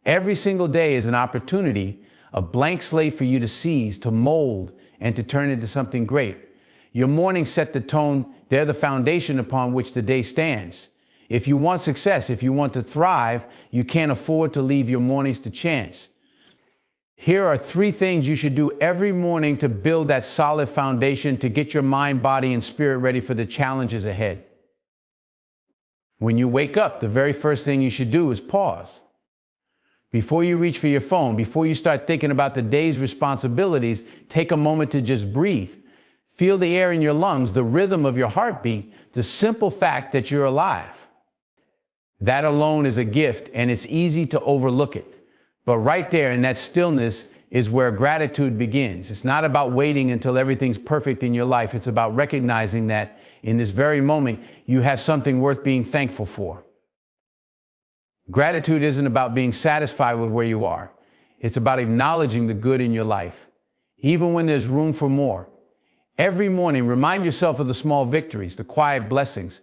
Every single day is an opportunity, a blank slate for you to seize, to mold, and to turn into something great. Your mornings set the tone. They're the foundation upon which the day stands. If you want success, if you want to thrive, you can't afford to leave your mornings to chance. Here are 3 things you should do every morning to build that solid foundation, to get your mind, body, and spirit ready for the challenges ahead. When you wake up, the very first thing you should do is pause. Before you reach for your phone, before you start thinking about the day's responsibilities, take a moment to just breathe. Feel the air in your lungs, the rhythm of your heartbeat, the simple fact that you're alive. That alone is a gift, and it's easy to overlook it. But right there in that stillness is where gratitude begins. It's not about waiting until everything's perfect in your life. It's about recognizing that in this very moment, you have something worth being thankful for. Gratitude isn't about being satisfied with where you are. It's about acknowledging the good in your life, even when there's room for more. Every morning, remind yourself of the small victories, the quiet blessings.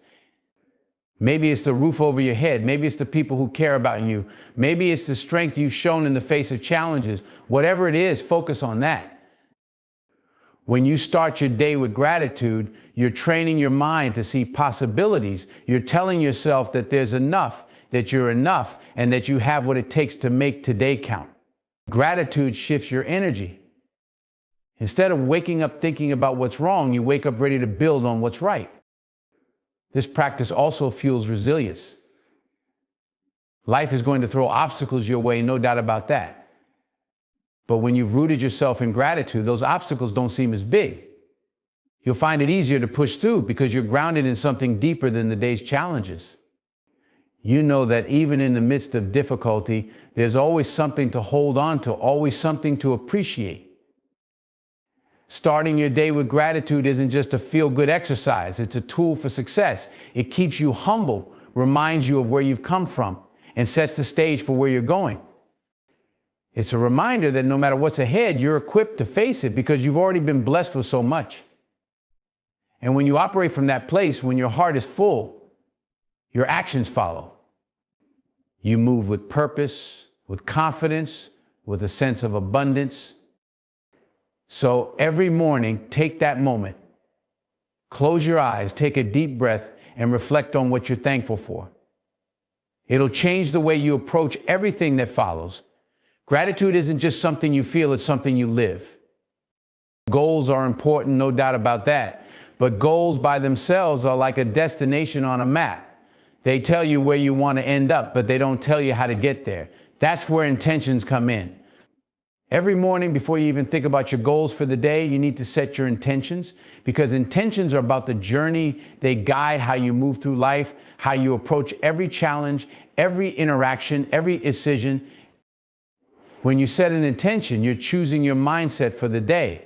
Maybe it's the roof over your head. Maybe it's the people who care about you. Maybe it's the strength you've shown in the face of challenges. Whatever it is, focus on that. When you start your day with gratitude, you're training your mind to see possibilities. You're telling yourself that there's enough, that you're enough, and that you have what it takes to make today count. Gratitude shifts your energy. Instead of waking up thinking about what's wrong, you wake up ready to build on what's right. This practice also fuels resilience. Life is going to throw obstacles your way, no doubt about that. But when you've rooted yourself in gratitude, those obstacles don't seem as big. You'll find it easier to push through because you're grounded in something deeper than the day's challenges. You know that even in the midst of difficulty, there's always something to hold on to, always something to appreciate. Starting your day with gratitude isn't just a feel-good exercise. It's a tool for success. It keeps you humble, reminds you of where you've come from, and sets the stage for where you're going. It's a reminder that no matter what's ahead, you're equipped to face it because you've already been blessed with so much. And when you operate from that place, when your heart is full, your actions follow. You move with purpose, with confidence, with a sense of abundance. So every morning, take that moment. Close your eyes, take a deep breath, and reflect on what you're thankful for. It'll change the way you approach everything that follows. Gratitude isn't just something you feel, it's something you live. Goals are important, no doubt about that. But goals by themselves are like a destination on a map. They tell you where you want to end up, but they don't tell you how to get there. That's where intentions come in. Every morning, before you even think about your goals for the day, you need to set your intentions, because intentions are about the journey. They guide how you move through life, how you approach every challenge, every interaction, every decision. When you set an intention, you're choosing your mindset for the day.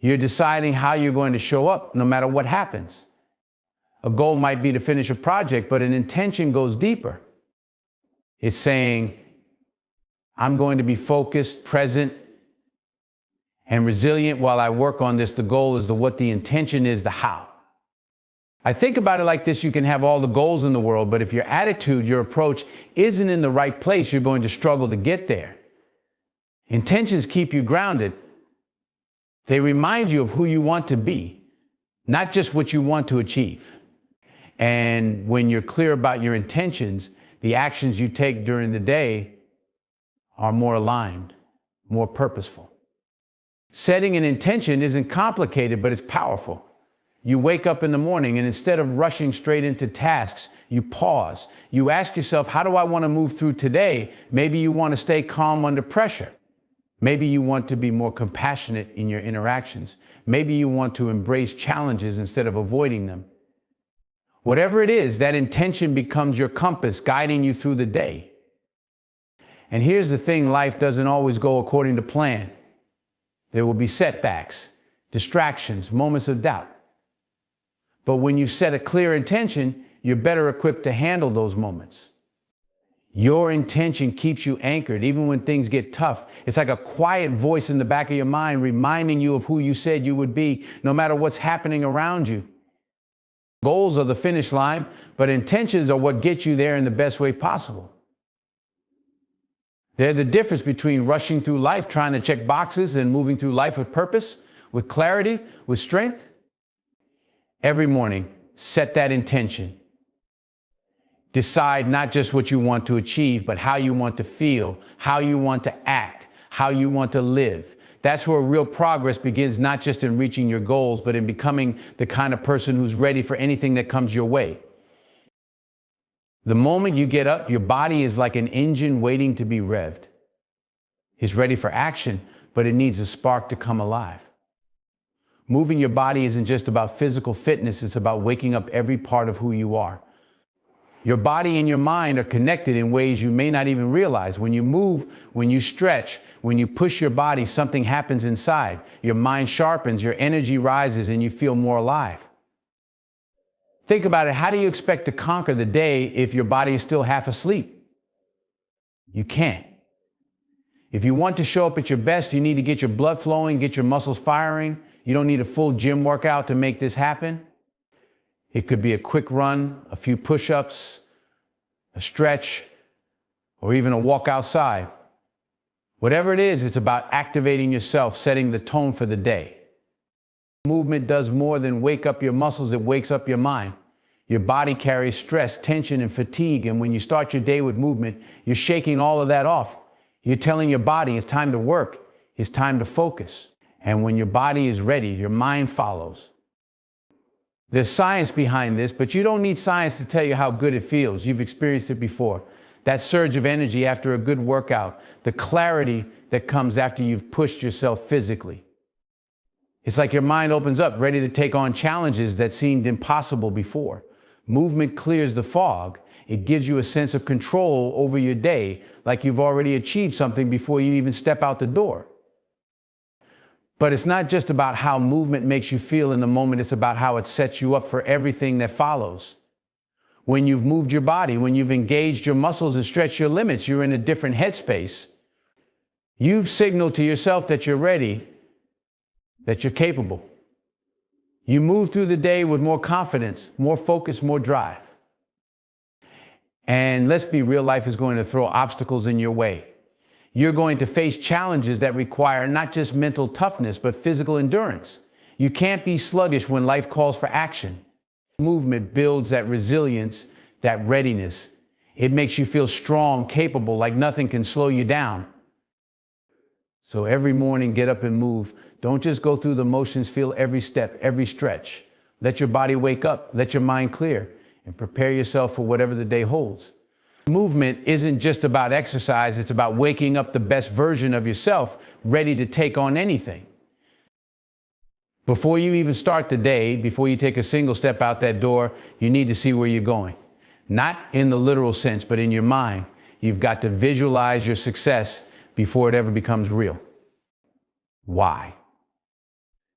You're deciding how you're going to show up no matter what happens. A goal might be to finish a project, but an intention goes deeper. It's saying, I'm going to be focused, present, and resilient while I work on this. The goal is the what, the intention is the how. I think about it like this: you can have all the goals in the world, but if your attitude, your approach isn't in the right place, you're going to struggle to get there. Intentions keep you grounded. They remind you of who you want to be, not just what you want to achieve. And when you're clear about your intentions, the actions you take during the day are more aligned, more purposeful. Setting an intention isn't complicated, but it's powerful. You wake up in the morning, and instead of rushing straight into tasks, you pause. You ask yourself, how do I want to move through today? Maybe you want to stay calm under pressure. Maybe you want to be more compassionate in your interactions. Maybe you want to embrace challenges instead of avoiding them. Whatever it is, that intention becomes your compass, guiding you through the day. And here's the thing: life doesn't always go according to plan. There will be setbacks, distractions, moments of doubt. But when you set a clear intention, you're better equipped to handle those moments. Your intention keeps you anchored even when things get tough. It's like a quiet voice in the back of your mind reminding you of who you said you would be, no matter what's happening around you. Goals are the finish line, but intentions are what get you there in the best way possible. They're the difference between rushing through life trying to check boxes and moving through life with purpose, with clarity, with strength. Every morning, set that intention. Decide not just what you want to achieve, but how you want to feel, how you want to act, how you want to live. That's where real progress begins, not just in reaching your goals, but in becoming the kind of person who's ready for anything that comes your way. The moment you get up, your body is like an engine waiting to be revved. It's ready for action, but it needs a spark to come alive. Moving your body isn't just about physical fitness, it's about waking up every part of who you are. Your body and your mind are connected in ways you may not even realize. When you move, when you stretch, when you push your body, something happens inside. Your mind sharpens, your energy rises, and you feel more alive. Think about it. How do you expect to conquer the day if your body is still half asleep? You can't. If you want to show up at your best, you need to get your blood flowing, get your muscles firing. You don't need a full gym workout to make this happen. It could be a quick run, a few push-ups, a stretch, or even a walk outside. Whatever it is, it's about activating yourself, setting the tone for the day. Movement does more than wake up your muscles, it wakes up your mind. Your body carries stress, tension, and fatigue, and when you start your day with movement, you're shaking all of that off. You're telling your body it's time to work, it's time to focus. And when your body is ready, your mind follows. There's science behind this, but you don't need science to tell you how good it feels. You've experienced it before. That surge of energy after a good workout, the clarity that comes after you've pushed yourself physically. It's like your mind opens up, ready to take on challenges that seemed impossible before. Movement clears the fog. It gives you a sense of control over your day, like you've already achieved something before you even step out the door. But it's not just about how movement makes you feel in the moment, it's about how it sets you up for everything that follows. When you've moved your body, when you've engaged your muscles and stretched your limits, you're in a different headspace. You've signaled to yourself that you're ready, that you're capable. You move through the day with more confidence, more focus, more drive. And let's be real, life is going to throw obstacles in your way. You're going to face challenges that require not just mental toughness, but physical endurance. You can't be sluggish when life calls for action. Movement builds that resilience, that readiness. It makes you feel strong, capable, like nothing can slow you down. So every morning, get up and move. Don't just go through the motions, feel every step, every stretch. Let your body wake up, let your mind clear, and prepare yourself for whatever the day holds. Movement isn't just about exercise, it's about waking up the best version of yourself, ready to take on anything. Before you even start the day, before you take a single step out that door, you need to see where you're going. Not in the literal sense, but in your mind. You've got to visualize your success before it ever becomes real. Why?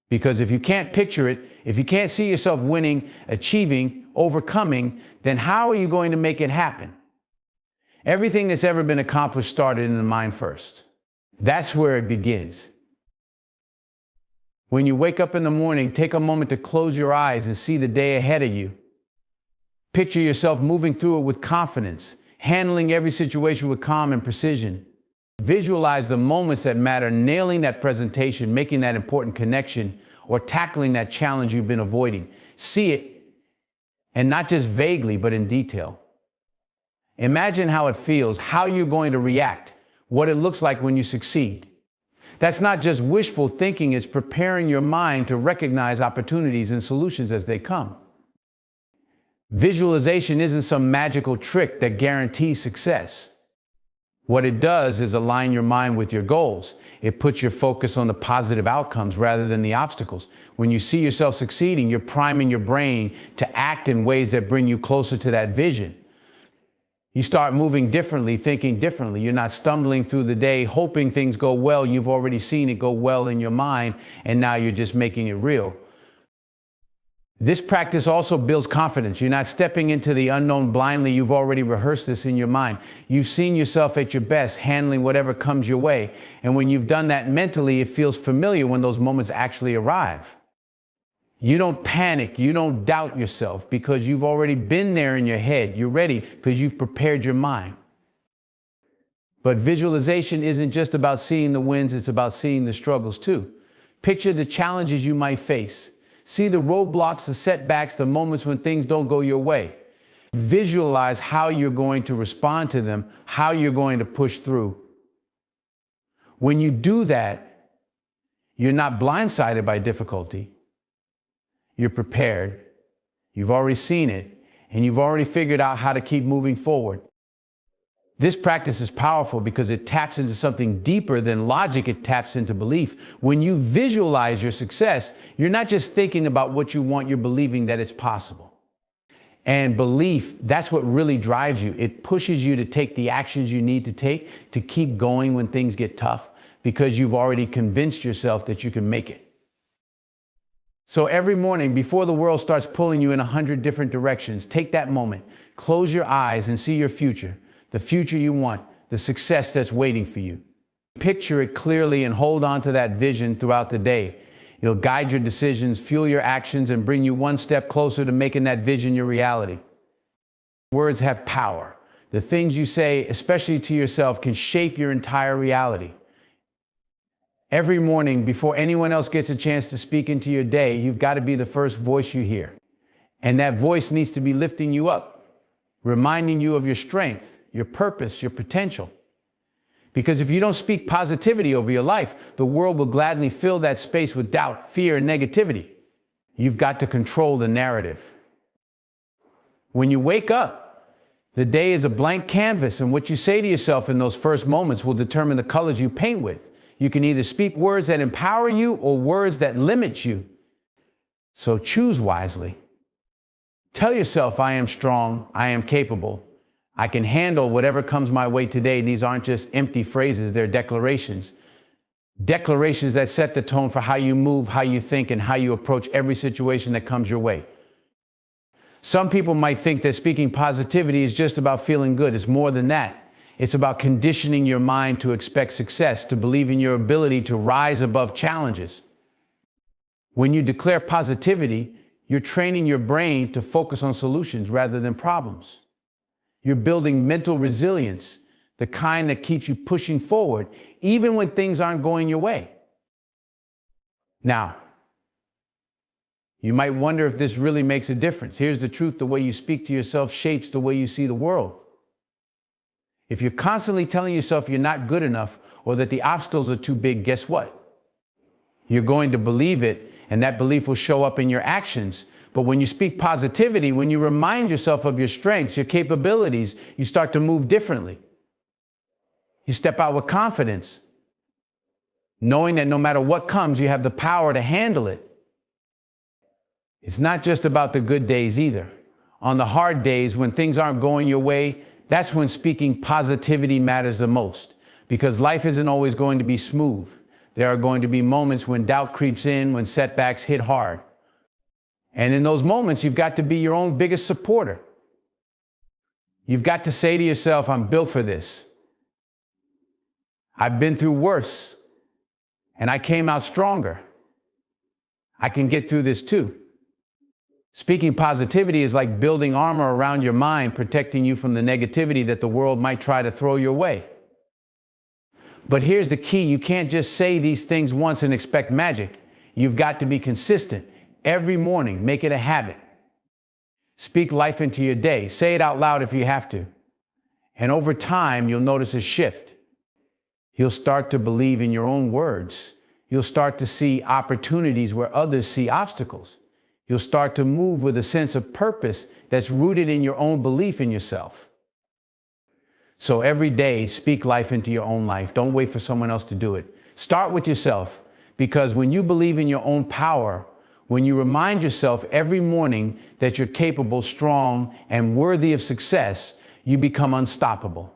Because if you can't picture it, if you can't see yourself winning, achieving, overcoming, then how are you going to make it happen? Everything that's ever been accomplished started in the mind first. That's where it begins. When you wake up in the morning, take a moment to close your eyes and see the day ahead of you. Picture yourself moving through it with confidence, handling every situation with calm and precision. Visualize the moments that matter, nailing that presentation, making that important connection, or tackling that challenge you've been avoiding. See it, and not just vaguely, but in detail. Imagine how it feels, how you're going to react, what it looks like when you succeed. That's not just wishful thinking, it's preparing your mind to recognize opportunities and solutions as they come. Visualization isn't some magical trick that guarantees success. What it does is align your mind with your goals. It puts your focus on the positive outcomes rather than the obstacles. When you see yourself succeeding, you're priming your brain to act in ways that bring you closer to that vision. You start moving differently, thinking differently. You're not stumbling through the day, hoping things go well. You've already seen it go well in your mind, and now you're just making it real. This practice also builds confidence. You're not stepping into the unknown blindly. You've already rehearsed this in your mind. You've seen yourself at your best, handling whatever comes your way. And when you've done that mentally, it feels familiar when those moments actually arrive. You don't panic. You don't doubt yourself because you've already been there in your head. You're ready because you've prepared your mind. But visualization isn't just about seeing the wins, it's about seeing the struggles too. Picture the challenges you might face. See the roadblocks, the setbacks, the moments when things don't go your way. Visualize how you're going to respond to them, how you're going to push through. When you do that, you're not blindsided by difficulty. You're prepared. You've already seen it, and you've already figured out how to keep moving forward. This practice is powerful because it taps into something deeper than logic. It taps into belief. When you visualize your success, you're not just thinking about what you want, you're believing that it's possible. And belief, that's what really drives you. It pushes you to take the actions you need to take to keep going when things get tough, because you've already convinced yourself that you can make it. So every morning, before the world starts pulling you in 100 different directions, take that moment, close your eyes and see your future, the future you want, the success that's waiting for you. Picture it clearly and hold on to that vision throughout the day. It'll guide your decisions, fuel your actions, and bring you one step closer to making that vision your reality. Words have power. The things you say, especially to yourself, can shape your entire reality. Every morning, before anyone else gets a chance to speak into your day, you've got to be the first voice you hear. And that voice needs to be lifting you up, reminding you of your strength, your purpose, your potential. Because if you don't speak positivity over your life, the world will gladly fill that space with doubt, fear, and negativity. You've got to control the narrative. When you wake up, the day is a blank canvas, and what you say to yourself in those first moments will determine the colors you paint with. You can either speak words that empower you or words that limit you. So choose wisely. Tell yourself, I am strong, I am capable. I can handle whatever comes my way today. These aren't just empty phrases, they're declarations. Declarations that set the tone for how you move, how you think, and how you approach every situation that comes your way. Some people might think that speaking positivity is just about feeling good. It's more than that. It's about conditioning your mind to expect success, to believe in your ability to rise above challenges. When you declare positivity, you're training your brain to focus on solutions rather than problems. You're building mental resilience, the kind that keeps you pushing forward, even when things aren't going your way. Now, you might wonder if this really makes a difference. Here's the truth: the way you speak to yourself shapes the way you see the world. If you're constantly telling yourself you're not good enough or that the obstacles are too big, guess what? You're going to believe it, and that belief will show up in your actions. But when you speak positivity, when you remind yourself of your strengths, your capabilities, you start to move differently. You step out with confidence, knowing that no matter what comes, you have the power to handle it. It's not just about the good days either. On the hard days, when things aren't going your way, that's when speaking positivity matters the most, because life isn't always going to be smooth. There are going to be moments when doubt creeps in, when setbacks hit hard. And in those moments, you've got to be your own biggest supporter. You've got to say to yourself, I'm built for this. I've been through worse, and I came out stronger. I can get through this too. Speaking positivity is like building armor around your mind, protecting you from the negativity that the world might try to throw your way. But here's the key: you can't just say these things once and expect magic. You've got to be consistent. Every morning, make it a habit. Speak life into your day. Say it out loud if you have to. And over time, you'll notice a shift. You'll start to believe in your own words. You'll start to see opportunities where others see obstacles. You'll start to move with a sense of purpose that's rooted in your own belief in yourself. So every day, speak life into your own life. Don't wait for someone else to do it. Start with yourself, because when you believe in your own power, when you remind yourself every morning that you're capable, strong, and worthy of success, you become unstoppable.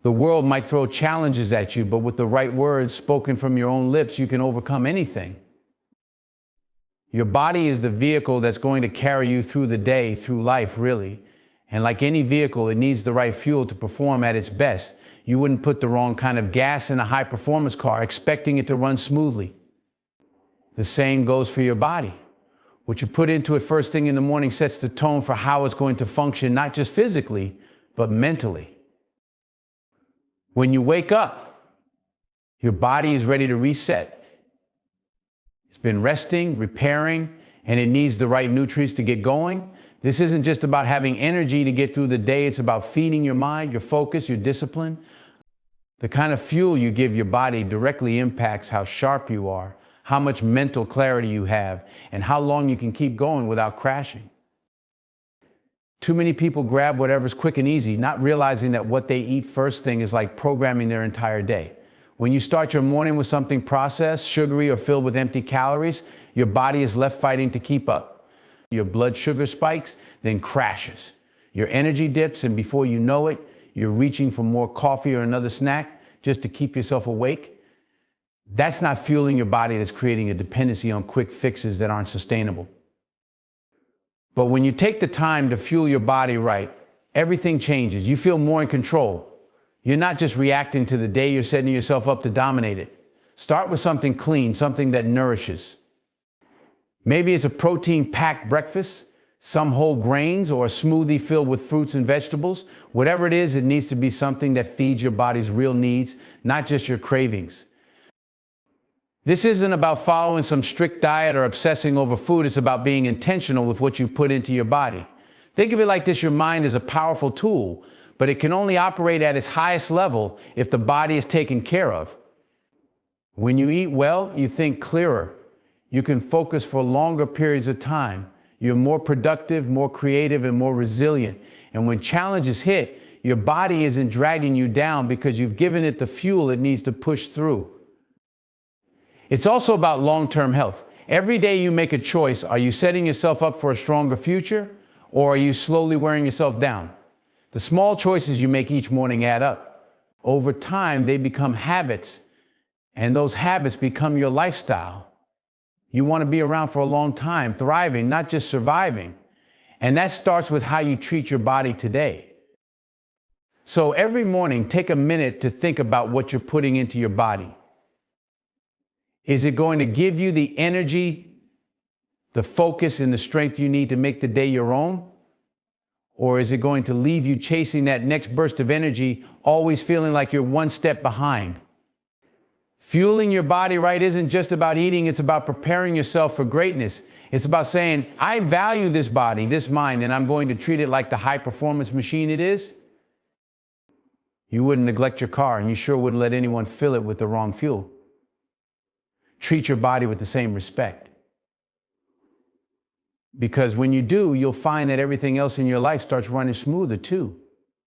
The world might throw challenges at you, but with the right words spoken from your own lips, you can overcome anything. Your body is the vehicle that's going to carry you through the day, through life, really. And like any vehicle, it needs the right fuel to perform at its best. You wouldn't put the wrong kind of gas in a high-performance car expecting it to run smoothly. The same goes for your body. What you put into it first thing in the morning sets the tone for how it's going to function, not just physically, but mentally. When you wake up, your body is ready to reset. It's been resting, repairing, and it needs the right nutrients to get going. This isn't just about having energy to get through the day. It's about feeding your mind, your focus, your discipline. The kind of fuel you give your body directly impacts how sharp you are, how much mental clarity you have, and how long you can keep going without crashing. Too many people grab whatever's quick and easy, not realizing that what they eat first thing is like programming their entire day. When you start your morning with something processed, sugary, or filled with empty calories, your body is left fighting to keep up. Your blood sugar spikes, then crashes. Your energy dips, and before you know it, you're reaching for more coffee or another snack just to keep yourself awake. That's not fueling your body, that's creating a dependency on quick fixes that aren't sustainable. But when you take the time to fuel your body right, everything changes. You feel more in control. You're not just reacting to the day, you're setting yourself up to dominate it. Start with something clean, something that nourishes. Maybe it's a protein-packed breakfast, some whole grains, or a smoothie filled with fruits and vegetables. Whatever it is, it needs to be something that feeds your body's real needs, not just your cravings. This isn't about following some strict diet or obsessing over food. It's about being intentional with what you put into your body. Think of it like this: your mind is a powerful tool, but it can only operate at its highest level if the body is taken care of. When you eat well, you think clearer. You can focus for longer periods of time. You're more productive, more creative, and more resilient. And when challenges hit, your body isn't dragging you down because you've given it the fuel it needs to push through. It's also about long-term health. Every day you make a choice. Are you setting yourself up for a stronger future, or are you slowly wearing yourself down? The small choices you make each morning add up. Over time, they become habits, and those habits become your lifestyle. You want to be around for a long time, thriving, not just surviving. And that starts with how you treat your body today. So every morning, take a minute to think about what you're putting into your body. Is it going to give you the energy, the focus, and the strength you need to make the day your own? Or is it going to leave you chasing that next burst of energy, always feeling like you're one step behind? Fueling your body right isn't just about eating, it's about preparing yourself for greatness. It's about saying, I value this body, this mind, and I'm going to treat it like the high-performance machine it is. You wouldn't neglect your car, and you sure wouldn't let anyone fill it with the wrong fuel. Treat your body with the same respect. Because when you do, you'll find that everything else in your life starts running smoother too.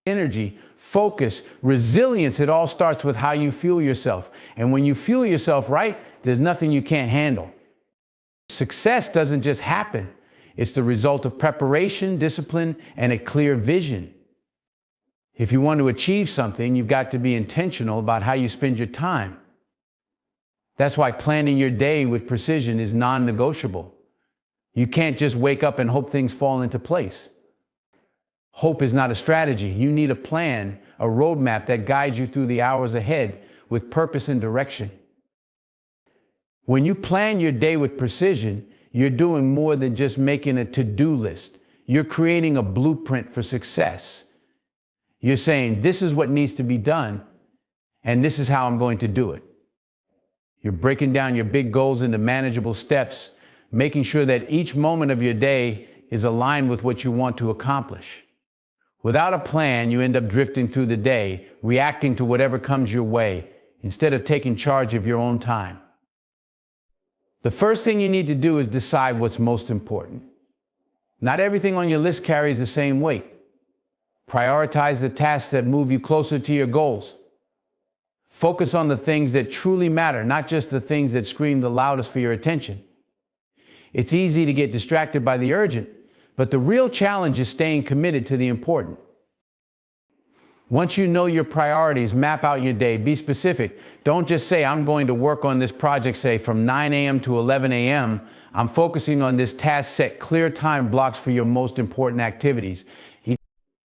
Energy, focus, resilience, it all starts with how you fuel yourself. And when you fuel yourself right, there's nothing you can't handle. Success doesn't just happen. It's the result of preparation, discipline, and a clear vision. If you want to achieve something, you've got to be intentional about how you spend your time. That's why planning your day with precision is non-negotiable. You can't just wake up and hope things fall into place. Hope is not a strategy. You need a plan, a roadmap that guides you through the hours ahead with purpose and direction. When you plan your day with precision, you're doing more than just making a to-do list. You're creating a blueprint for success. You're saying, this is what needs to be done, and this is how I'm going to do it. You're breaking down your big goals into manageable steps, making sure that each moment of your day is aligned with what you want to accomplish. Without a plan, you end up drifting through the day, reacting to whatever comes your way, instead of taking charge of your own time. The first thing you need to do is decide what's most important. Not everything on your list carries the same weight. Prioritize the tasks that move you closer to your goals. Focus on the things that truly matter, not just the things that scream the loudest for your attention. It's easy to get distracted by the urgent, but the real challenge is staying committed to the important. Once you know your priorities, map out your day, be specific. Don't just say, I'm going to work on this project, say, from 9 a.m. to 11 a.m. I'm focusing on this task. Set clear time blocks for your most important activities.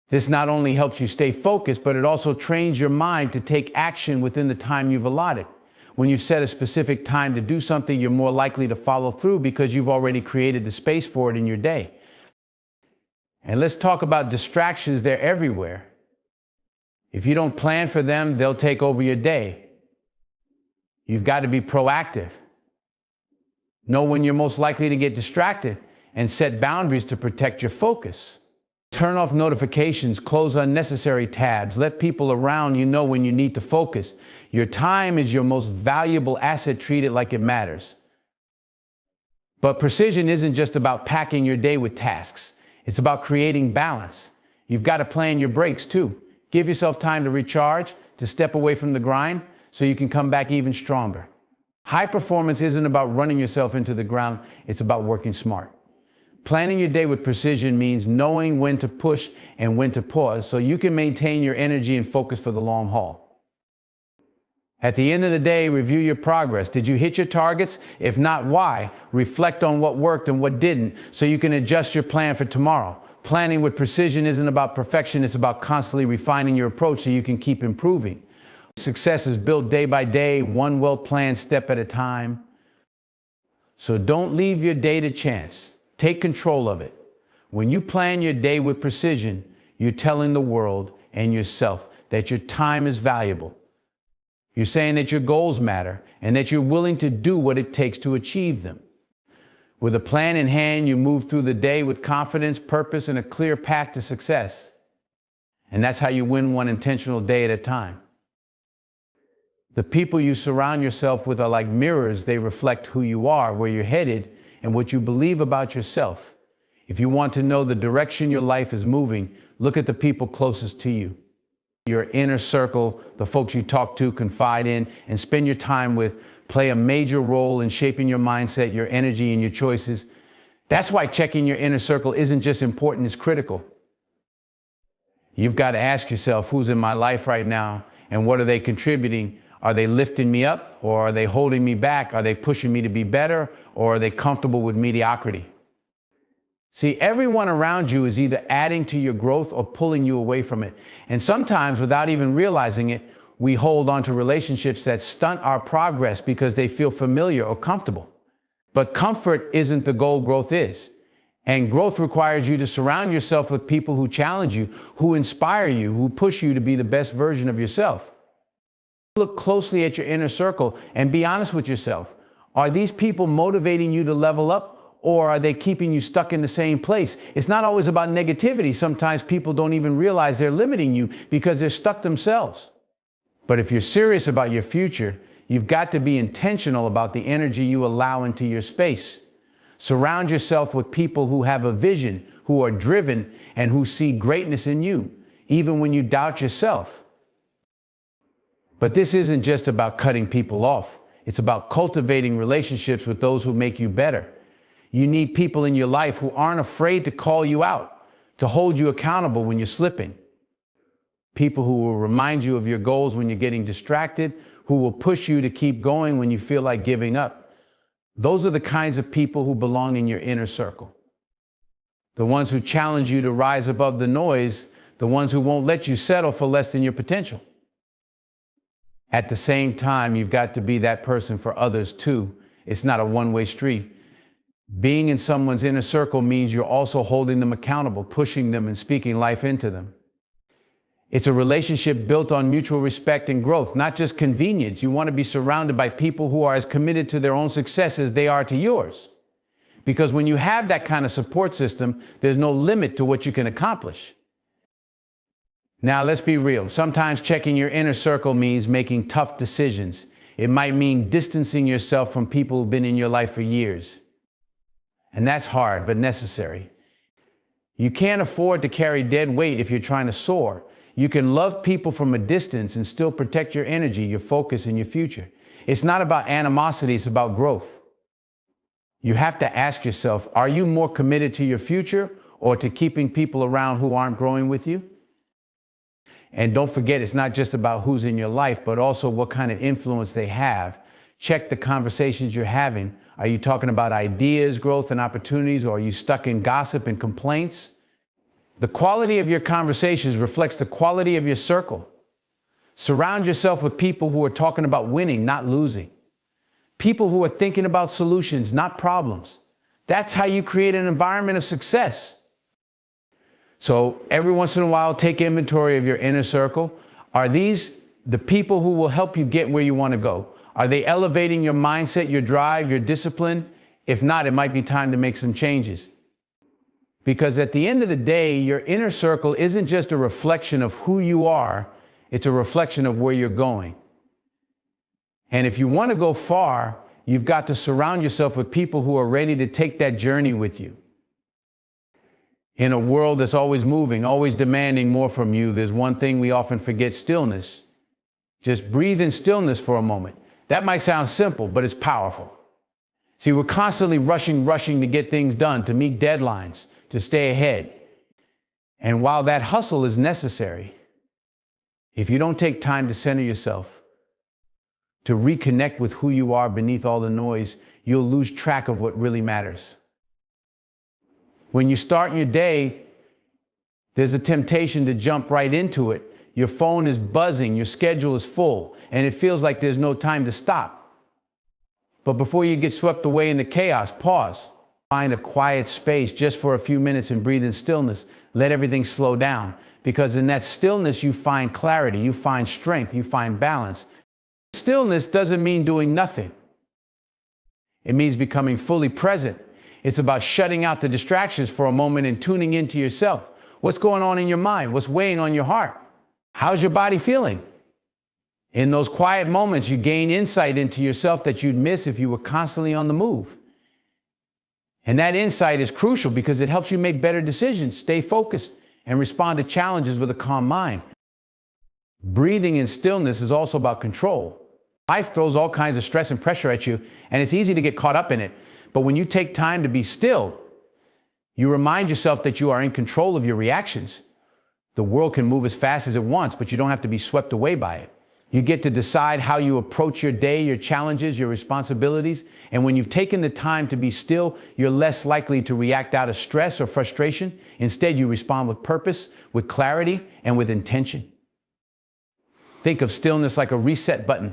This not only helps you stay focused, but it also trains your mind to take action within the time you've allotted. When you've set a specific time to do something, you're more likely to follow through because you've already created the space for it in your day. And let's talk about distractions. They're everywhere. If you don't plan for them, they'll take over your day. You've got to be proactive. Know when you're most likely to get distracted and set boundaries to protect your focus. Turn off notifications, close unnecessary tabs, let people around you know when you need to focus. Your time is your most valuable asset, treat it like it matters. But precision isn't just about packing your day with tasks. It's about creating balance. You've got to plan your breaks too. Give yourself time to recharge, to step away from the grind, so you can come back even stronger. High performance isn't about running yourself into the ground, it's about working smart. Planning your day with precision means knowing when to push and when to pause so you can maintain your energy and focus for the long haul. At the end of the day, review your progress. Did you hit your targets? If not, why? Reflect on what worked and what didn't so you can adjust your plan for tomorrow. Planning with precision isn't about perfection, it's about constantly refining your approach so you can keep improving. Success is built day by day, one well-planned step at a time. So don't leave your day to chance. Take control of it. When you plan your day with precision, you're telling the world and yourself that your time is valuable. You're saying that your goals matter and that you're willing to do what it takes to achieve them. With a plan in hand, you move through the day with confidence, purpose, and a clear path to success. And that's how you win one intentional day at a time. The people you surround yourself with are like mirrors. They reflect who you are, where you're headed, and what you believe about yourself. If you want to know the direction your life is moving, look at the people closest to you. Your inner circle, the folks you talk to, confide in, and spend your time with, play a major role in shaping your mindset, your energy, and your choices. That's why checking your inner circle isn't just important, it's critical. You've got to ask yourself, who's in my life right now, and what are they contributing? Are they lifting me up, or are they holding me back? Are they pushing me to be better, or are they comfortable with mediocrity? See, everyone around you is either adding to your growth or pulling you away from it. And sometimes, without even realizing it, we hold on to relationships that stunt our progress because they feel familiar or comfortable. But comfort isn't the goal, growth is. And growth requires you to surround yourself with people who challenge you, who inspire you, who push you to be the best version of yourself. Look closely at your inner circle and be honest with yourself. Are these people motivating you to level up, or are they keeping you stuck in the same place? It's not always about negativity. Sometimes people don't even realize they're limiting you because they're stuck themselves. But if you're serious about your future, you've got to be intentional about the energy you allow into your space. Surround yourself with people who have a vision, who are driven, and who see greatness in you, even when you doubt yourself. But this isn't just about cutting people off. It's about cultivating relationships with those who make you better. You need people in your life who aren't afraid to call you out, to hold you accountable when you're slipping. People who will remind you of your goals when you're getting distracted, who will push you to keep going when you feel like giving up. Those are the kinds of people who belong in your inner circle. The ones who challenge you to rise above the noise, the ones who won't let you settle for less than your potential. At the same time, you've got to be that person for others too. It's not a one-way street. Being in someone's inner circle means you're also holding them accountable, pushing them and speaking life into them. It's a relationship built on mutual respect and growth, not just convenience. You want to be surrounded by people who are as committed to their own success as they are to yours. Because when you have that kind of support system, there's no limit to what you can accomplish. Now, let's be real. Sometimes checking your inner circle means making tough decisions. It might mean distancing yourself from people who've been in your life for years. And that's hard, but necessary. You can't afford to carry dead weight if you're trying to soar. You can love people from a distance and still protect your energy, your focus, and your future. It's not about animosity, it's about growth. You have to ask yourself, are you more committed to your future or to keeping people around who aren't growing with you? And don't forget, it's not just about who's in your life, but also what kind of influence they have. Check the conversations you're having. Are you talking about ideas, growth, and opportunities, or are you stuck in gossip and complaints? The quality of your conversations reflects the quality of your circle. Surround yourself with people who are talking about winning, not losing. People who are thinking about solutions, not problems. That's how you create an environment of success. So every once in a while, take inventory of your inner circle. Are these the people who will help you get where you want to go? Are they elevating your mindset, your drive, your discipline? If not, it might be time to make some changes. Because at the end of the day, your inner circle isn't just a reflection of who you are, it's a reflection of where you're going. And if you want to go far, you've got to surround yourself with people who are ready to take that journey with you. In a world that's always moving, always demanding more from you, there's one thing we often forget: stillness. Just breathe in stillness for a moment. That might sound simple, but it's powerful. See, we're constantly rushing to get things done, to meet deadlines, to stay ahead. And while that hustle is necessary, if you don't take time to center yourself, to reconnect with who you are beneath all the noise, you'll lose track of what really matters. When you start your day, there's a temptation to jump right into it. Your phone is buzzing, your schedule is full, and it feels like there's no time to stop. But before you get swept away in the chaos, pause. Find a quiet space just for a few minutes and breathe in stillness. Let everything slow down, because in that stillness you find clarity, you find strength, you find balance. Stillness doesn't mean doing nothing. It means becoming fully present. It's about shutting out the distractions for a moment and tuning into yourself. What's going on in your mind? What's weighing on your heart? How's your body feeling? In those quiet moments, you gain insight into yourself that you'd miss if you were constantly on the move. And that insight is crucial because it helps you make better decisions, stay focused, and respond to challenges with a calm mind. Breathing in stillness is also about control. Life throws all kinds of stress and pressure at you, and it's easy to get caught up in it. But when you take time to be still, you remind yourself that you are in control of your reactions. The world can move as fast as it wants, but you don't have to be swept away by it. You get to decide how you approach your day, your challenges, your responsibilities. And when you've taken the time to be still, you're less likely to react out of stress or frustration. Instead, you respond with purpose, with clarity, and with intention. Think of stillness like a reset button.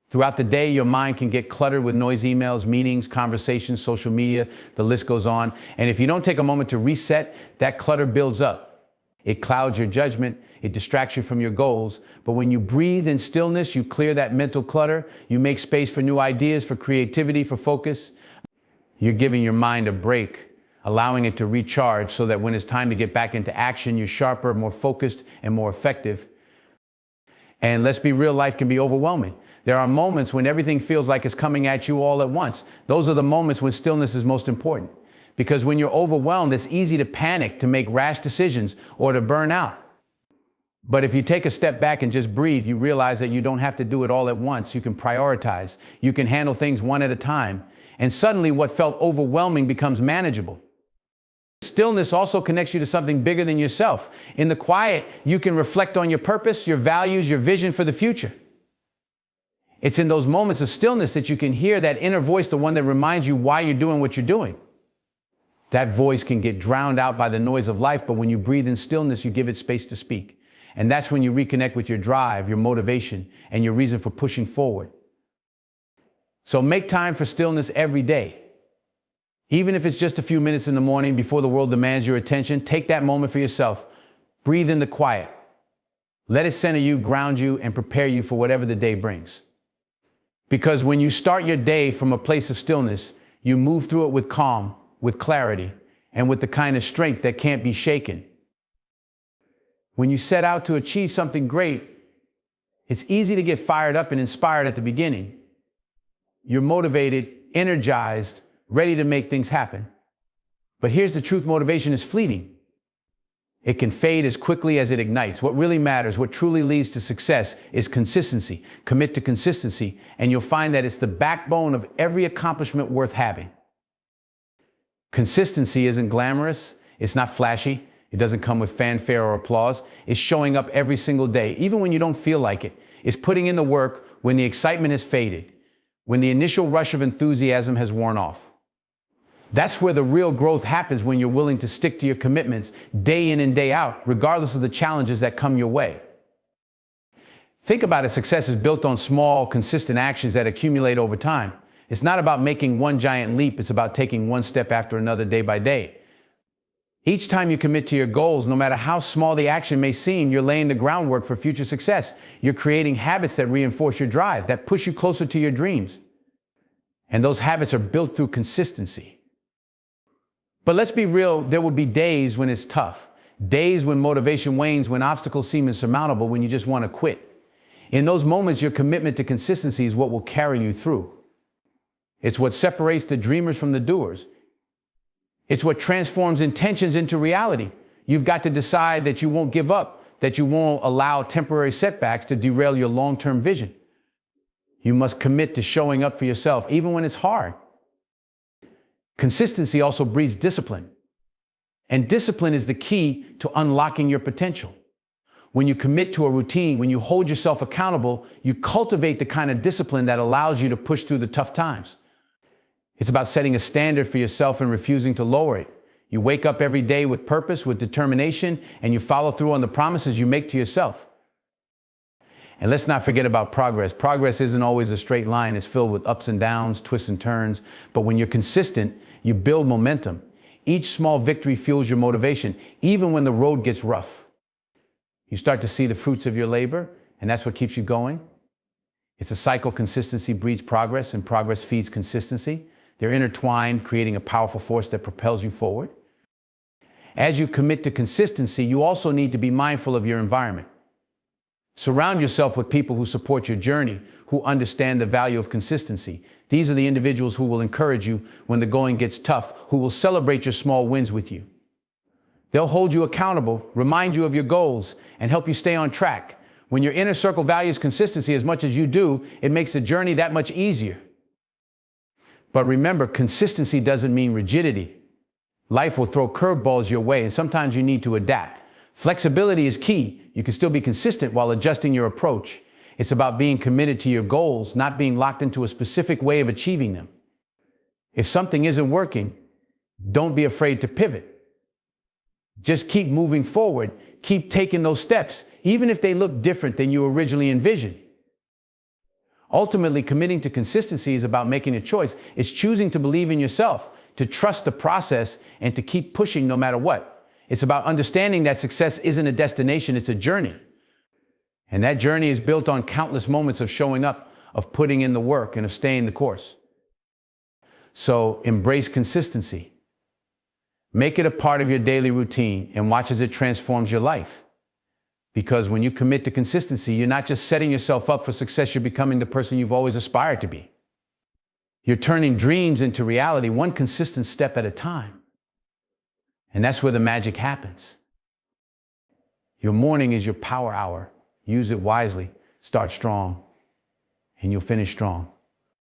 Throughout the day, your mind can get cluttered with noise, emails, meetings, conversations, social media, the list goes on. And if you don't take a moment to reset, that clutter builds up. It clouds your judgment, it distracts you from your goals. But when you breathe in stillness, you clear that mental clutter, you make space for new ideas, for creativity, for focus. You're giving your mind a break, allowing it to recharge so that when it's time to get back into action, you're sharper, more focused, and more effective. And let's be real, life can be overwhelming. There are moments when everything feels like it's coming at you all at once. Those are the moments when stillness is most important. Because when you're overwhelmed, it's easy to panic, to make rash decisions, or to burn out. But if you take a step back and just breathe, you realize that you don't have to do it all at once. You can prioritize. You can handle things one at a time. And suddenly what felt overwhelming becomes manageable. Stillness also connects you to something bigger than yourself. In the quiet, you can reflect on your purpose, your values, your vision for the future. It's in those moments of stillness that you can hear that inner voice, the one that reminds you why you're doing what you're doing. That voice can get drowned out by the noise of life, but when you breathe in stillness, you give it space to speak. And that's when you reconnect with your drive, your motivation, and your reason for pushing forward. So make time for stillness every day. Even if it's just a few minutes in the morning before the world demands your attention, take that moment for yourself. Breathe in the quiet. Let it center you, ground you, and prepare you for whatever the day brings. Because when you start your day from a place of stillness, you move through it with calm, with clarity, and with the kind of strength that can't be shaken. When you set out to achieve something great, it's easy to get fired up and inspired at the beginning. You're motivated, energized, ready to make things happen. But here's the truth: motivation is fleeting. It can fade as quickly as it ignites. What really matters, what truly leads to success, is consistency. Commit to consistency, and you'll find that it's the backbone of every accomplishment worth having. Consistency isn't glamorous, it's not flashy, it doesn't come with fanfare or applause. It's showing up every single day, even when you don't feel like it. It's putting in the work when the excitement has faded, when the initial rush of enthusiasm has worn off. That's where the real growth happens, when you're willing to stick to your commitments day in and day out, regardless of the challenges that come your way. Think about it: success is built on small, consistent actions that accumulate over time. It's not about making one giant leap, it's about taking one step after another, day by day. Each time you commit to your goals, no matter how small the action may seem, you're laying the groundwork for future success. You're creating habits that reinforce your drive, that push you closer to your dreams. And those habits are built through consistency. But let's be real, there will be days when it's tough. Days when motivation wanes, when obstacles seem insurmountable, when you just want to quit. In those moments, your commitment to consistency is what will carry you through. It's what separates the dreamers from the doers. It's what transforms intentions into reality. You've got to decide that you won't give up, that you won't allow temporary setbacks to derail your long-term vision. You must commit to showing up for yourself, even when it's hard. Consistency also breeds discipline. And discipline is the key to unlocking your potential. When you commit to a routine, when you hold yourself accountable, you cultivate the kind of discipline that allows you to push through the tough times. It's about setting a standard for yourself and refusing to lower it. You wake up every day with purpose, with determination, and you follow through on the promises you make to yourself. And let's not forget about progress. Progress isn't always a straight line. It's filled with ups and downs, twists and turns. But when you're consistent, you build momentum. Each small victory fuels your motivation, even when the road gets rough. You start to see the fruits of your labor, and that's what keeps you going. It's a cycle. Consistency breeds progress, and progress feeds consistency. They're intertwined, creating a powerful force that propels you forward. As you commit to consistency, you also need to be mindful of your environment. Surround yourself with people who support your journey, who understand the value of consistency. These are the individuals who will encourage you when the going gets tough, who will celebrate your small wins with you. They'll hold you accountable, remind you of your goals, and help you stay on track. When your inner circle values consistency as much as you do, it makes the journey that much easier. But remember, consistency doesn't mean rigidity. Life will throw curveballs your way, and sometimes you need to adapt. Flexibility is key. You can still be consistent while adjusting your approach. It's about being committed to your goals, not being locked into a specific way of achieving them. If something isn't working, don't be afraid to pivot. Just keep moving forward. Keep taking those steps, even if they look different than you originally envisioned. Ultimately, committing to consistency is about making a choice. It's choosing to believe in yourself, to trust the process, and to keep pushing no matter what. It's about understanding that success isn't a destination, it's a journey. And that journey is built on countless moments of showing up, of putting in the work, and of staying the course. So embrace consistency. Make it a part of your daily routine and watch as it transforms your life. Because when you commit to consistency, you're not just setting yourself up for success, you're becoming the person you've always aspired to be. You're turning dreams into reality, one consistent step at a time. And that's where the magic happens. Your morning is your power hour. Use it wisely. Start strong, and you'll finish strong.